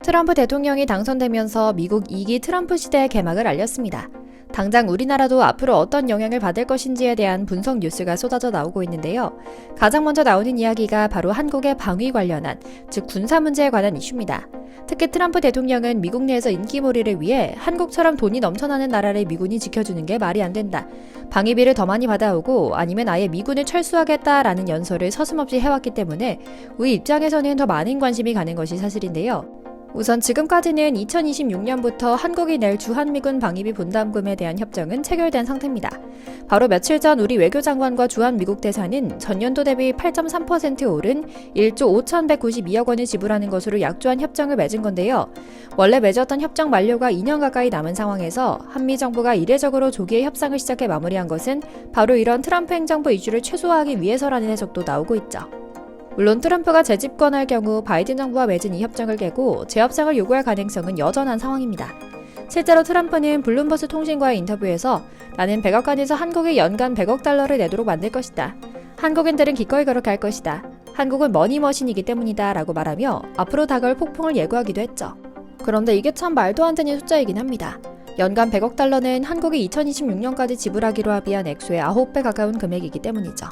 트럼프 대통령이 당선되면서 미국 2기 트럼프 시대의 개막을 알렸습니다. 당장 우리나라도 앞으로 어떤 영향을 받을 것인지에 대한 분석 뉴스가 쏟아져 나오고 있는데요. 가장 먼저 나오는 이야기가 바로 한국의 방위 관련한, 즉 군사 문제에 관한 이슈입니다. 특히 트럼프 대통령은 미국 내에서 인기몰이를 위해 한국처럼 돈이 넘쳐나는 나라를 미군이 지켜주는 게 말이 안 된다. 방위비를 더 많이 받아오고 아니면 아예 미군을 철수하겠다라는 연설을 서슴없이 해왔기 때문에 우리 입장에서는 더 많은 관심이 가는 것이 사실인데요. 우선 지금까지는 2026년부터 한국이 낼 주한미군 방위비 분담금에 대한 협정은 체결된 상태입니다. 바로 며칠 전 우리 외교장관과 주한미국 대사는 전년도 대비 8.3% 오른 1조 5,192억 원을 지불하는 것으로 약조한 협정을 맺은 건데요. 원래 맺었던 협정 만료가 2년 가까이 남은 상황에서 한미 정부가 이례적으로 조기에 협상을 시작해 마무리한 것은 바로 이런 트럼프 행정부 이슈를 최소화하기 위해서라는 해석도 나오고 있죠. 물론 트럼프가 재집권할 경우 바이든 정부와 맺은 이 협정을 깨고 재협상을 요구할 가능성은 여전한 상황입니다. 실제로 트럼프는 블룸버스 통신과의 인터뷰에서 나는 백악관에서 한국에 연간 100억 달러를 내도록 만들 것이다. 한국인들은 기꺼이 그렇게 할 것이다. 한국은 머니머신이기 때문이다 라고 말하며 앞으로 다가올 폭풍을 예고하기도 했죠. 그런데 이게 참 말도 안 되는 숫자이긴 합니다. 연간 100억 달러는 한국이 2026년까지 지불하기로 합의한 액수의 9배 가까운 금액이기 때문이죠.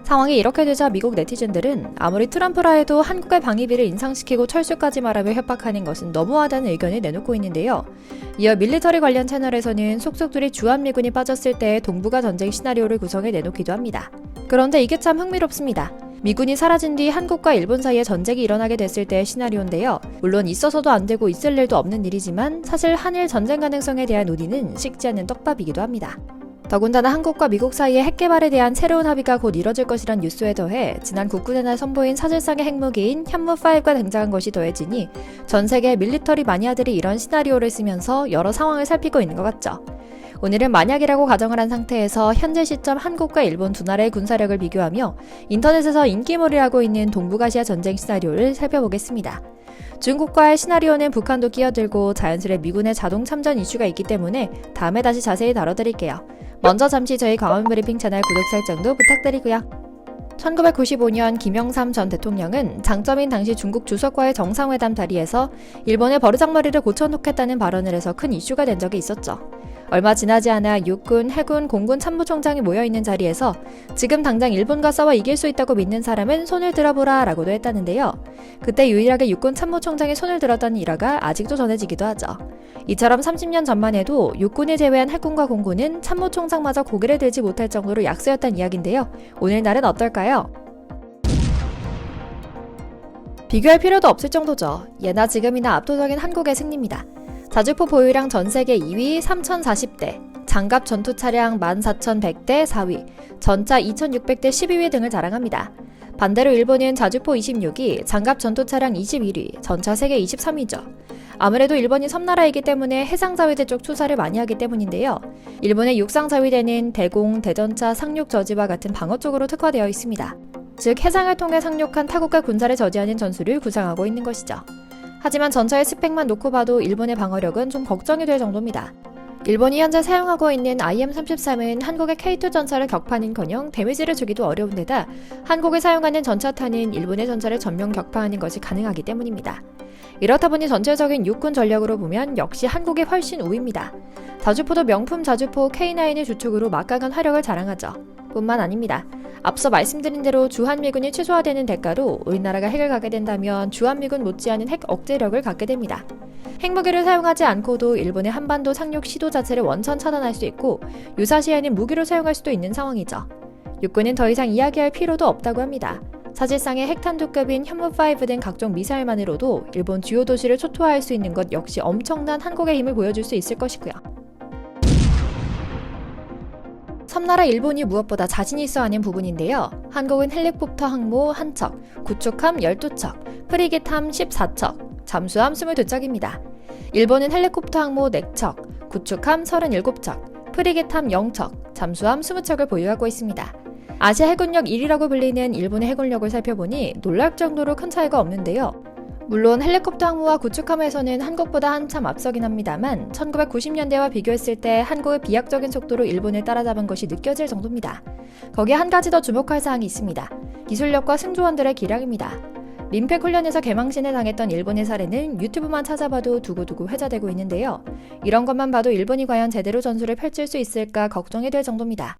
상황이 이렇게 되자 미국 네티즌들은 아무리 트럼프라 해도 한국의 방위비를 인상시키고 철수까지 말하며 협박하는 것은 너무하다는 의견을 내놓고 있는데요. 이어 밀리터리 관련 채널에서는 속속들이 주한미군이 빠졌을 때의 동북아 전쟁 시나리오를 구성해 내놓기도 합니다. 그런데 이게 참 흥미롭습니다. 미군이 사라진 뒤 한국과 일본 사이에 전쟁이 일어나게 됐을 때의 시나리오인데요. 물론 있어서도 안 되고 있을 일도 없는 일이지만 사실 한일 전쟁 가능성에 대한 논의는 식지 않는 떡밥이기도 합니다. 더군다나 한국과 미국 사이의 핵 개발에 대한 새로운 합의가 곧 이뤄질 것이란 뉴스에 더해 지난 국군의 날 선보인 사실상의 핵무기인 현무5가 등장한 것이 더해지니 전 세계 밀리터리 마니아들이 이런 시나리오를 쓰면서 여러 상황을 살피고 있는 것 같죠. 오늘은 만약이라고 가정을 한 상태에서 현재 시점 한국과 일본 두 나라의 군사력을 비교하며 인터넷에서 인기몰이하고 있는 동북아시아 전쟁 시나리오를 살펴보겠습니다. 중국과의 시나리오는 북한도 끼어들고 자연스레 미군의 자동 참전 이슈가 있기 때문에 다음에 다시 자세히 다뤄드릴게요. 먼저 잠시 저희 광화문브리핑 채널 구독 설정도 부탁드리고요. 1995년 김영삼 전 대통령은 장점인 당시 중국 주석과의 정상회담 자리에서 일본의 버르장머리를 고쳐놓겠다는 발언을 해서 큰 이슈가 된 적이 있었죠. 얼마 지나지 않아 육군, 해군, 공군 참모총장이 모여있는 자리에서 지금 당장 일본과 싸워 이길 수 있다고 믿는 사람은 손을 들어보라 라고도 했다는데요. 그때 유일하게 육군 참모총장이 손을 들었다는 일화가 아직도 전해지기도 하죠. 이처럼 30년 전만 해도 육군을 제외한 해군과 공군은 참모총장마저 고개를 들지 못할 정도로 약세였다는 이야기인데요. 오늘날은 어떨까요? 비교할 필요도 없을 정도죠. 예나 지금이나 압도적인 한국의 승리입니다. 자주포 보유량 전세계 2위 3040대, 장갑 전투 차량 14100대 4위, 전차 2600대 12위 등을 자랑합니다. 반대로 일본은 자주포 26위, 장갑 전투 차량 21위, 전차 세계 23위죠. 아무래도 일본이 섬나라이기 때문에 해상자위대 쪽 투사를 많이 하기 때문인데요. 일본의 육상자위대는 대공, 대전차, 상륙 저지와 같은 방어 쪽으로 특화되어 있습니다. 즉 해상을 통해 상륙한 타국과 군사를 저지하는 전술을 구상하고 있는 것이죠. 하지만 전차의 스펙만 놓고 봐도 일본의 방어력은 좀 걱정이 될 정도입니다. 일본이 현재 사용하고 있는 IM-33은 한국의 K2 전차를 격파는커녕 데미지를 주기도 어려운 데다 한국이 사용하는 전차탄은 일본의 전차를 전면 격파하는 것이 가능하기 때문입니다. 이렇다 보니 전체적인 육군 전력으로 보면 역시 한국이 훨씬 우위입니다. 자주포도 명품 자주포 K9의 주축으로 막강한 화력을 자랑하죠. 뿐만 아닙니다. 앞서 말씀드린 대로 주한미군이 최소화되는 대가로 우리나라가 핵을 갖게 된다면 주한미군 못지않은 핵 억제력을 갖게 됩니다. 핵무기를 사용하지 않고도 일본의 한반도 상륙 시도 자체를 원천 차단할 수 있고 유사시에는 무기로 사용할 수도 있는 상황이죠. 육군은 더 이상 이야기할 필요도 없다고 합니다. 사실상의 핵탄두급인 현무5 등 각종 미사일만으로도 일본 주요 도시를 초토화할 수 있는 것 역시 엄청난 한국의 힘을 보여줄 수 있을 것이고요. 섬나라 일본이 무엇보다 자신 있어 하는 부분인데요. 한국은 헬리콥터 항모 1척, 구축함 12척, 프리게트함 14척, 잠수함 22척입니다. 일본은 헬리콥터 항모 4척, 구축함 37척, 프리게트함 0척, 잠수함 20척을 보유하고 있습니다. 아시아 해군력 1위라고 불리는 일본의 해군력을 살펴보니 놀랄 정도로 큰 차이가 없는데요. 물론 헬리콥터 항모와 구축함에서는 한국보다 한참 앞서긴 합니다만 1990년대와 비교했을 때 한국의 비약적인 속도로 일본을 따라잡은 것이 느껴질 정도입니다. 거기에 한 가지 더 주목할 사항이 있습니다. 기술력과 승조원들의 기량입니다. 민폐 훈련에서 개망신을 당했던 일본의 사례는 유튜브만 찾아봐도 두고두고 회자되고 있는데요. 이런 것만 봐도 일본이 과연 제대로 전술을 펼칠 수 있을까 걱정이 될 정도입니다.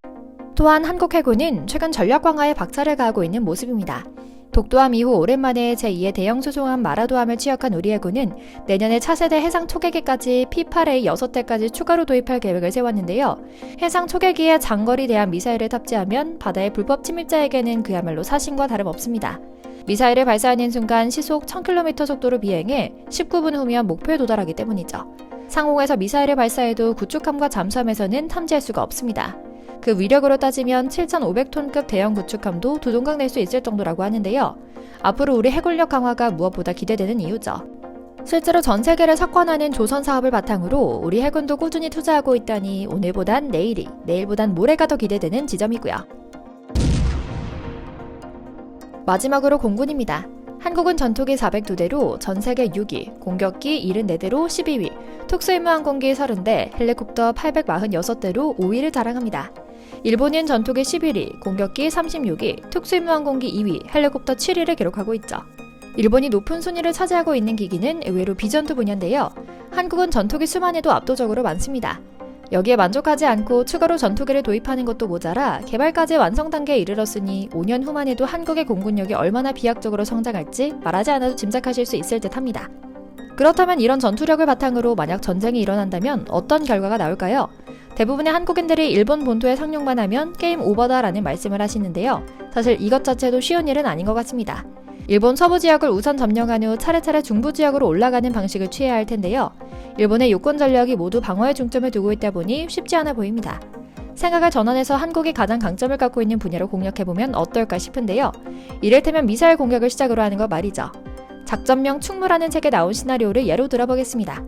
또한 한국 해군은 최근 전략 강화에 박차를 가하고 있는 모습입니다. 독도함 이후 오랜만에 제2의 대형 수송함 마라도함을 취역한 우리 해군은 내년에 차세대 해상 초계기까지 P8A 6대까지 추가로 도입할 계획을 세웠는데요. 해상 초계기에 장거리 대함 미사일을 탑재하면 바다의 불법 침입자에게는 그야말로 사신과 다름없습니다. 미사일을 발사하는 순간 시속 1000km 속도로 비행해 19분 후면 목표에 도달하기 때문이죠. 상공에서 미사일을 발사해도 구축함과 잠수함에서는 탐지할 수가 없습니다. 그 위력으로 따지면 7,500톤급 대형 구축함도 두 동강 낼 수 있을 정도라고 하는데요. 앞으로 우리 해군력 강화가 무엇보다 기대되는 이유죠. 실제로 전 세계를 석권하는 조선 사업을 바탕으로 우리 해군도 꾸준히 투자하고 있다니 오늘보단 내일이, 내일보단 모레가 더 기대되는 지점이고요. 마지막으로 공군입니다. 한국은 전투기 402대로 전세계 6위, 공격기 74대로 12위, 특수임무항공기 30대, 헬리콥터 846대로 5위를 자랑합니다. 일본은 전투기 11위, 공격기 36위, 특수임무항공기 2위, 헬리콥터 7위를 기록하고 있죠. 일본이 높은 순위를 차지하고 있는 기기는 의외로 비전투 분야인데요. 한국은 전투기 수만 해도 압도적으로 많습니다. 여기에 만족하지 않고 추가로 전투기를 도입하는 것도 모자라 개발까지 완성 단계에 이르렀으니 5년 후만 해도 한국의 공군력이 얼마나 비약적으로 성장할지 말하지 않아도 짐작하실 수 있을 듯합니다. 그렇다면 이런 전투력을 바탕으로 만약 전쟁이 일어난다면 어떤 결과가 나올까요? 대부분의 한국인들이 일본 본토에 상륙만 하면 게임 오버다라는 말씀을 하시는데요. 사실 이것 자체도 쉬운 일은 아닌 것 같습니다. 일본 서부 지역을 우선 점령한 후 차례차례 중부 지역으로 올라가는 방식을 취해야 할 텐데요. 일본의 육군 전력이 모두 방어에 중점을 두고 있다 보니 쉽지 않아 보입니다. 생각을 전환해서 한국이 가장 강점을 갖고 있는 분야로 공략해보면 어떨까 싶은데요. 이를테면 미사일 공격을 시작으로 하는 것 말이죠. 작전명 충무라는 책에 나온 시나리오를 예로 들어보겠습니다.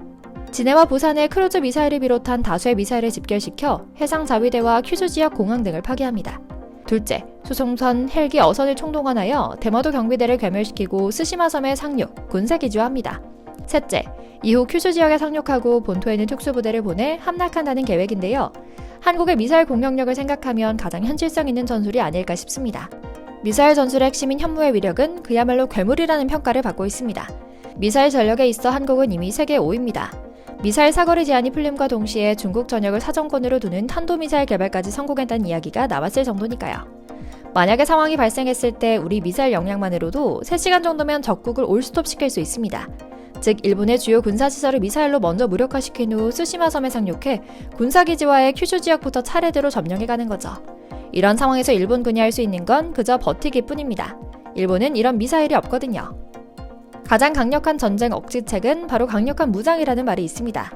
진해와 부산에 크루즈 미사일을 비롯한 다수의 미사일을 집결시켜 해상 자위대와 큐슈 지역 공항 등을 파괴합니다. 둘째, 수송선, 헬기, 어선을 총동원하여 대마도 경비대를 괴멸시키고 스시마 섬에 상륙, 군사 기지화합니다. 셋째, 이후 큐슈 지역에 상륙하고 본토에는 특수부대를 보내 함락한다는 계획인데요. 한국의 미사일 공격력을 생각하면 가장 현실성 있는 전술이 아닐까 싶습니다. 미사일 전술의 핵심인 현무의 위력은 그야말로 괴물이라는 평가를 받고 있습니다. 미사일 전력에 있어 한국은 이미 세계 5위입니다. 미사일 사거리 제한이 풀림과 동시에 중국 전역을 사정권으로 두는 탄도미사일 개발까지 성공했다는 이야기가 나왔을 정도니까요. 만약에 상황이 발생했을 때 우리 미사일 역량만으로도 3시간 정도면 적국을 올스톱시킬 수 있습니다. 즉 일본의 주요 군사시설을 미사일로 먼저 무력화시킨 후 스시마 섬에 상륙해 군사기지와의 큐슈 지역부터 차례대로 점령해가는 거죠. 이런 상황에서 일본군이 할 수 있는 건 그저 버티기 뿐입니다. 일본은 이런 미사일이 없거든요. 가장 강력한 전쟁 억지책은 바로 강력한 무장이라는 말이 있습니다.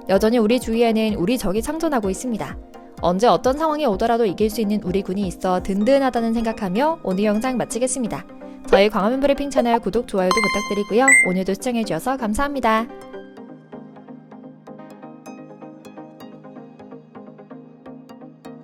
여전히 우리 주위에는 우리 적이 창존하고 있습니다. 언제 어떤 상황이 오더라도 이길 수 있는 우리 군이 있어 든든하다는 생각하며 오늘 영상 마치겠습니다. 저희 광화문 브리핑 채널 구독, 좋아요도 부탁드리고요. 오늘도 시청해주셔서 감사합니다.